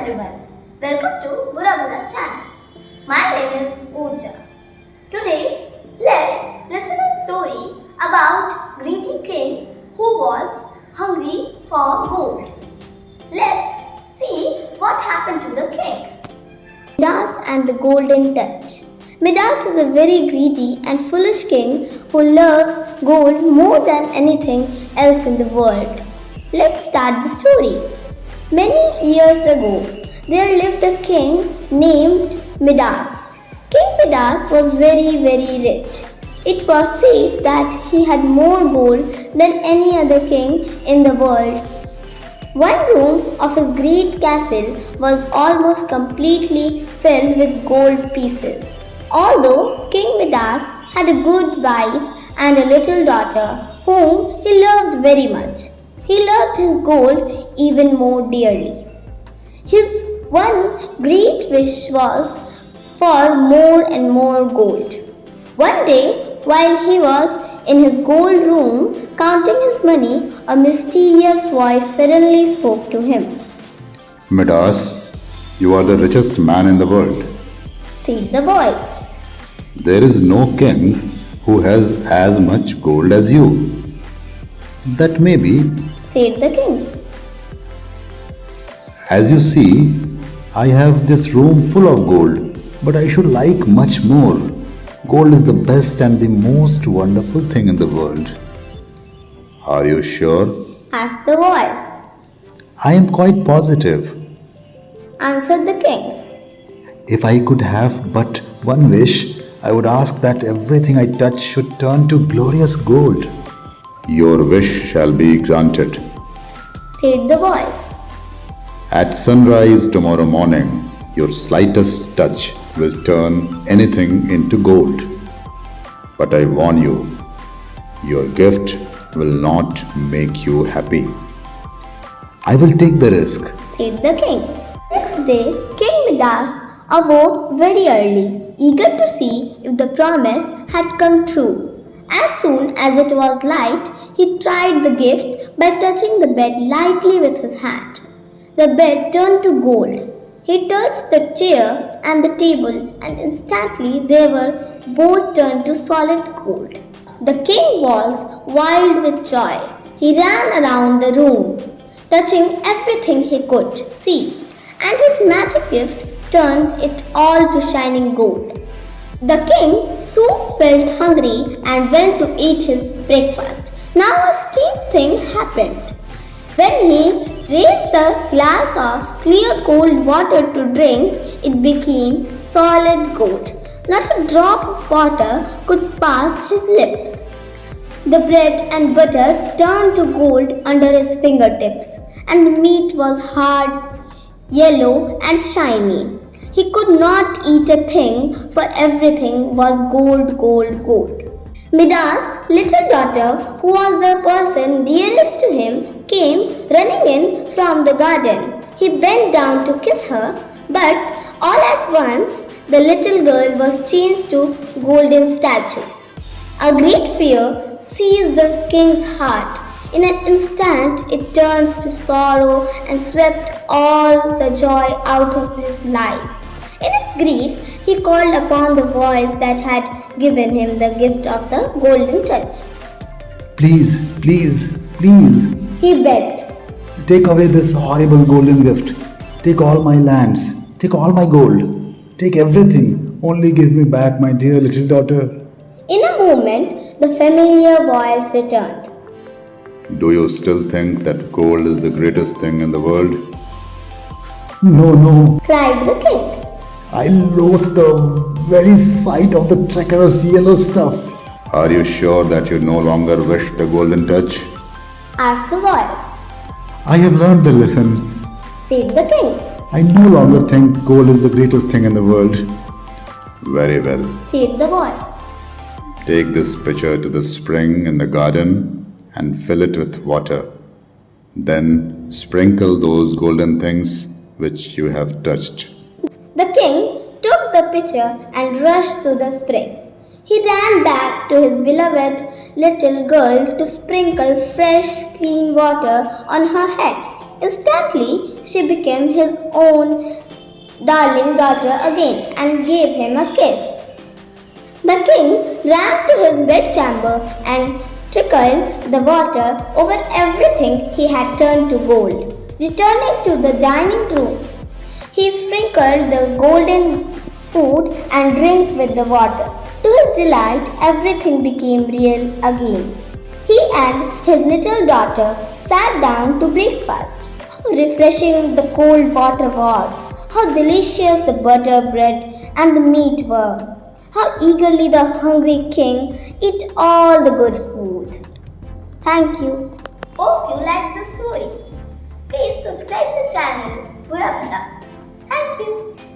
everyone, welcome to Bura Bura channel. My name is Pooja. Today, let's listen a story about greedy king who was hungry for gold. Let's see what happened to the king. Midas and the golden touch. Midas is a very greedy and foolish king who loves gold more than anything else in the world. Let's start the story. Many years ago, there lived a king named Midas. King Midas was very rich. It was said that he had more gold than any other king in the world. One room of his great castle was almost completely filled with gold pieces. Although King Midas had a good wife and a little daughter whom he loved very much, he loved his gold even more dearly. His one great wish was for more and more gold. One day, while he was in his gold room counting his money, a mysterious voice suddenly spoke to him. Midas, you are the richest man in the world. Said the voice. There is no king who has as much gold as you. That may be. Said the king. As you see, I have this room full of gold, but I should like much more. Gold is the best and the most wonderful thing in the world. Are you sure? Asked the voice. I am quite positive. Answered the king. If I could have but one wish, I would ask that everything I touch should turn to glorious gold. Your wish shall be granted. Said the voice. At sunrise tomorrow morning, your slightest touch will turn anything into gold. But I warn you, your gift will not make you happy. I will take the risk. Said the king. Next day, King Midas awoke very early, eager to see if the promise had come true. As soon as it was light, he tried the gift by touching the bed lightly with his hand. The bed turned to gold. He touched the chair and the table, and instantly they were both turned to solid gold. The king was wild with joy. He ran around the room, touching everything he could see, and his magic gift turned it all to shining gold. The king soon felt hungry and went to eat his breakfast. Now a strange thing happened. When he raised the glass of clear cold water to drink, it became solid gold. Not a drop of water could pass his lips. The bread and butter turned to gold under his fingertips, and the meat was hard, yellow, and shiny. He could not eat a thing, for everything was gold, gold, gold. Midas' little daughter, who was the person dearest to him, came running in from the garden. He bent down to kiss her, but all at once the little girl was changed to golden statue. A great fear seized the king's heart. In an instant it turns to sorrow and swept all the joy out of his life. In his grief, he called upon the voice that had given him the gift of the golden touch. Please, please, please, He begged. take away this horrible golden gift. Take all my lands. Take all my gold. Take everything. Only give me back my dear little daughter. In a moment, the familiar voice returned. Do you still think that gold is the greatest thing in the world? No. Cried the king. I loathe the very sight of the treacherous yellow stuff. Are you sure that you no longer wish the golden touch? Asked the voice. I have learned the lesson. Said the king. I no longer think gold is the greatest thing in the world. Very well. Said the voice. Take this pitcher to the spring in the garden and fill it with water. Then sprinkle those golden things which you have touched. The king took the pitcher and rushed to the spring. He ran back to his beloved little girl to sprinkle fresh, clean water on her head. Instantly, she became his own darling daughter again and gave him a kiss. The king ran to his bedchamber and trickled the water over everything he had turned to gold. Returning to the dining room, he sprinkled the golden food and drink with the water. To his delight, everything became real again. He and his little daughter sat down to breakfast. How refreshing the cold water was! How delicious the butter bread and the meat were! How eagerly the hungry king ate all the good food. Thank you. Hope you liked the story. Please subscribe the channel Pura Bhata. Thank you.